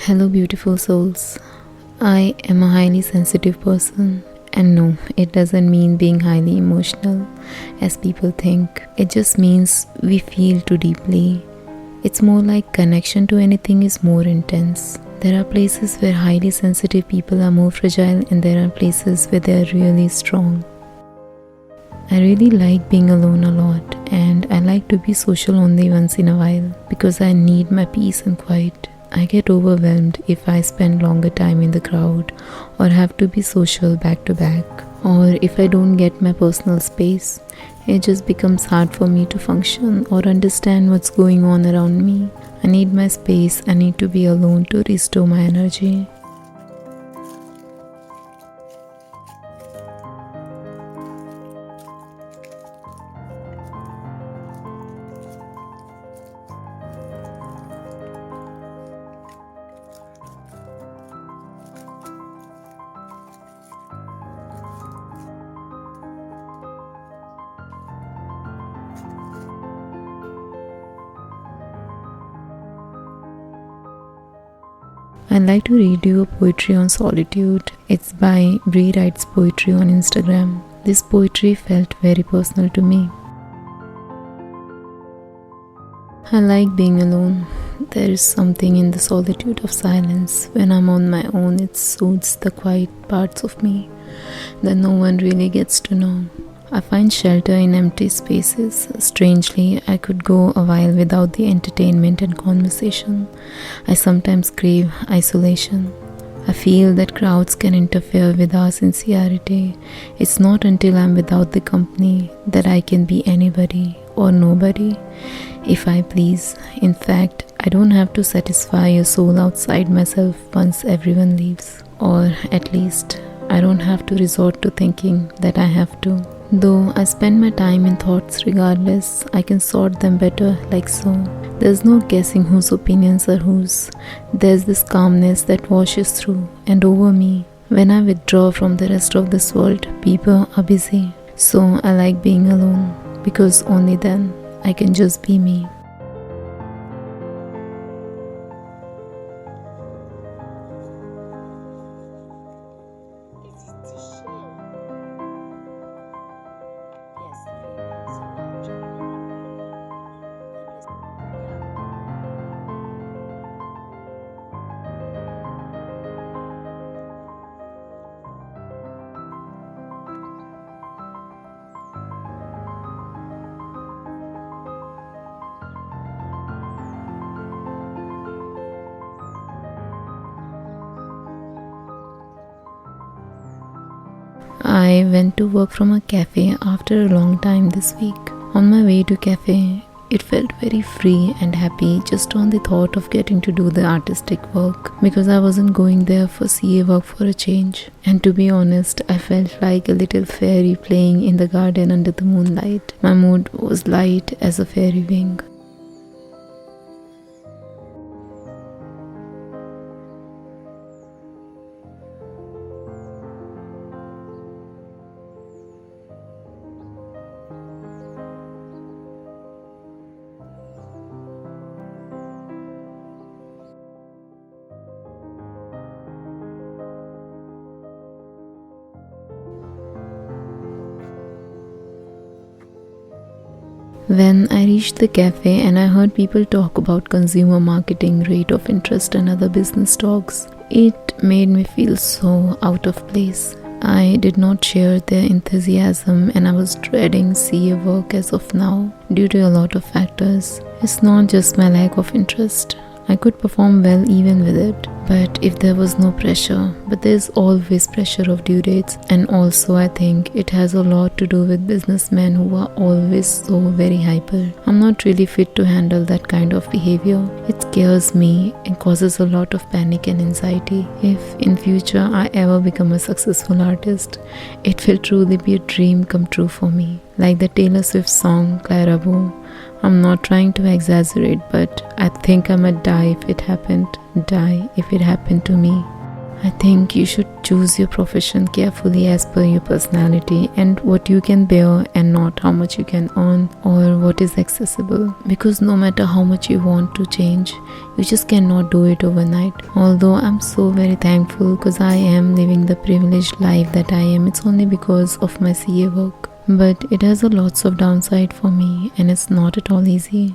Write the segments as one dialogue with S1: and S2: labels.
S1: Hello, beautiful souls. I am a highly sensitive person, and no, it doesn't mean being highly emotional as people think. It just means we feel too deeply. It's more like connection to anything is more intense. There are places where highly sensitive people are more fragile, and there are places where they are really strong. I really like being alone a lot, and I like to be social only once in a while because I need my peace and quiet. I get overwhelmed if I spend longer time in the crowd or have to be social back to back, or if I don't get my personal space. It just becomes hard for me to function or understand what's going on around me. I need my space, I need to be alone to restore my energy. I'd like to read you a poetry on solitude. It's by Bree Writes Poetry on Instagram. This poetry felt very personal to me. I like being alone. There is something in the solitude of silence. When I'm on my own, it soothes the quiet parts of me that no one really gets to know. I find shelter in empty spaces. Strangely, I could go a while without the entertainment and conversation. I sometimes crave isolation. I feel that crowds can interfere with our sincerity. It's not until I'm without the company that I can be anybody or nobody, if I please. In fact, I don't have to satisfy a soul outside myself once everyone leaves. Or at least, I don't have to resort to thinking that I have to. Though I spend my time in thoughts regardless, I can sort them better like so. There's no guessing whose opinions are whose. There's this calmness that washes through and over me. When I withdraw from the rest of this world, people are busy. So I like being alone, because only then I can just be me. I went to work from a cafe after a long time this week. On my way to cafe, it felt very free and happy just on the thought of getting to do the artistic work, because I wasn't going there for CA work for a change. And to be honest, I felt like a little fairy playing in the garden under the moonlight. My mood was light as a fairy wing. When I reached the cafe and I heard people talk about consumer marketing, rate of interest and other business talks, it made me feel so out of place. I did not share their enthusiasm and I was dreading CA work as of now due to a lot of factors. It's not just my lack of interest. I could perform well even with it, but if there was no pressure. But there's always pressure of due dates, and also I think it has a lot to do with businessmen who are always so very hyper. I'm not really fit to handle that kind of behavior. It scares me and causes a lot of panic and anxiety. If in future I ever become a successful artist, it will truly be a dream come true for me. Like the Taylor Swift song, Clara Bow. I'm not trying to exaggerate, but I think I might die if it happened. Die if it happened to me. I think you should choose your profession carefully as per your personality and what you can bear, and not how much you can earn or what is accessible. Because no matter how much you want to change, you just cannot do it overnight. Although I'm so very thankful because I am living the privileged life that I am, it's only because of my CA work. But it has a lots of downside for me, and it's not at all easy.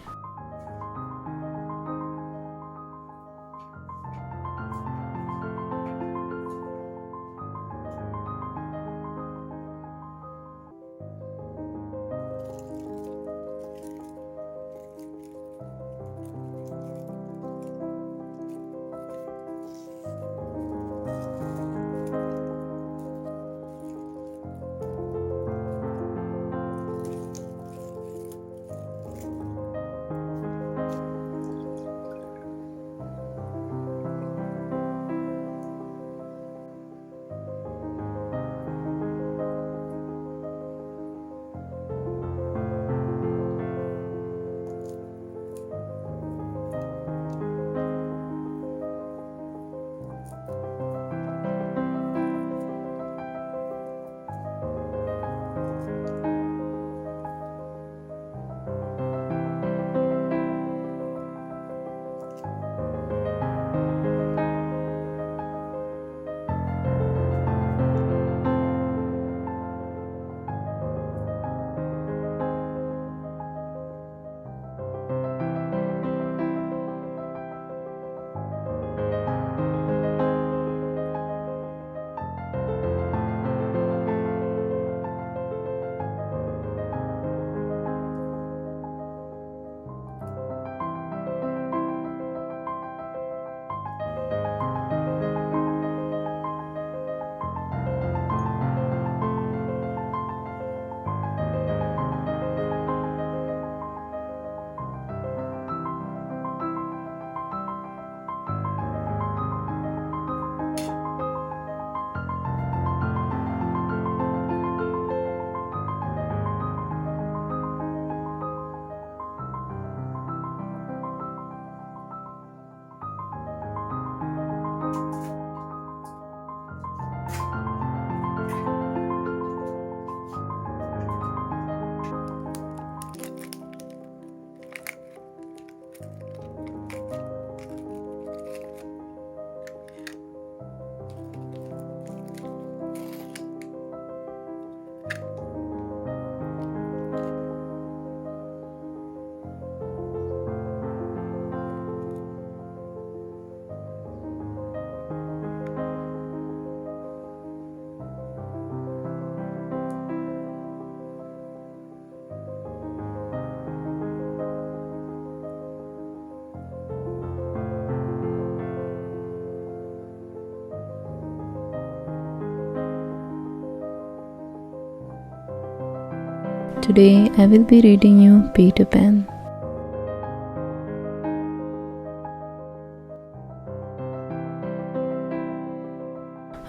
S1: Today I will be reading you Peter Pan.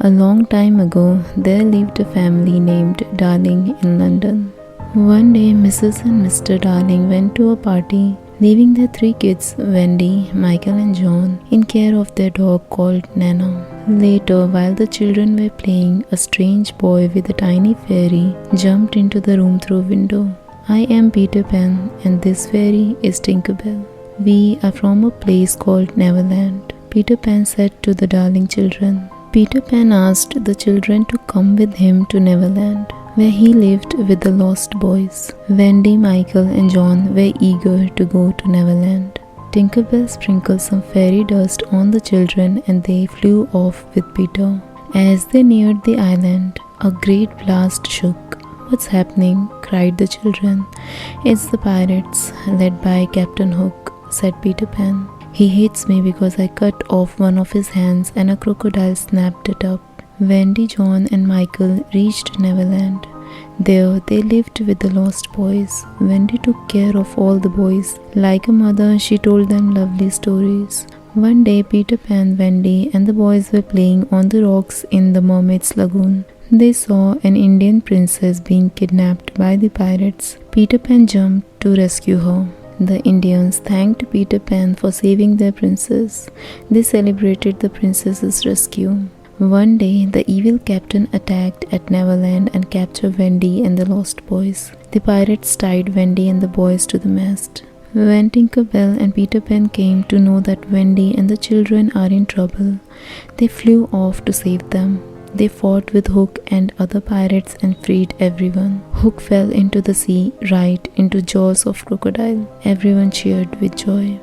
S1: A long time ago, there lived a family named Darling in London. One day, Mrs. and Mr. Darling went to a party, leaving their three kids, Wendy, Michael and John, in care of their dog called Nana. Later, while the children were playing, a strange boy with a tiny fairy jumped into the room through a window. I am Peter Pan, and this fairy is Tinkerbell. We are from a place called Neverland, Peter Pan said to the Darling children. Peter Pan asked the children to come with him to Neverland, where he lived with the lost boys. Wendy, Michael and John were eager to go to Neverland. Tinkerbell sprinkled some fairy dust on the children and they flew off with Peter. As they neared the island, a great blast shook. "What's happening?" cried the children. "It's the pirates, led by Captain Hook," said Peter Pan. "He hates me because I cut off one of his hands and a crocodile snapped it up." Wendy, John and Michael reached Neverland. There they lived with the lost boys. Wendy took care of all the boys. Like a mother, she told them lovely stories. One day Peter Pan, Wendy and the boys were playing on the rocks in the Mermaid's Lagoon. They saw an Indian princess being kidnapped by the pirates. Peter Pan jumped to rescue her. The Indians thanked Peter Pan for saving their princess. They celebrated the princess's rescue. One day, the evil captain attacked at Neverland and captured Wendy and the Lost Boys. The pirates tied Wendy and the boys to the mast. When Tinker Bell and Peter Pan came to know that Wendy and the children are in trouble, they flew off to save them. They fought with Hook and other pirates and freed everyone. Hook fell into the sea, right into jaws of crocodile. Everyone cheered with joy.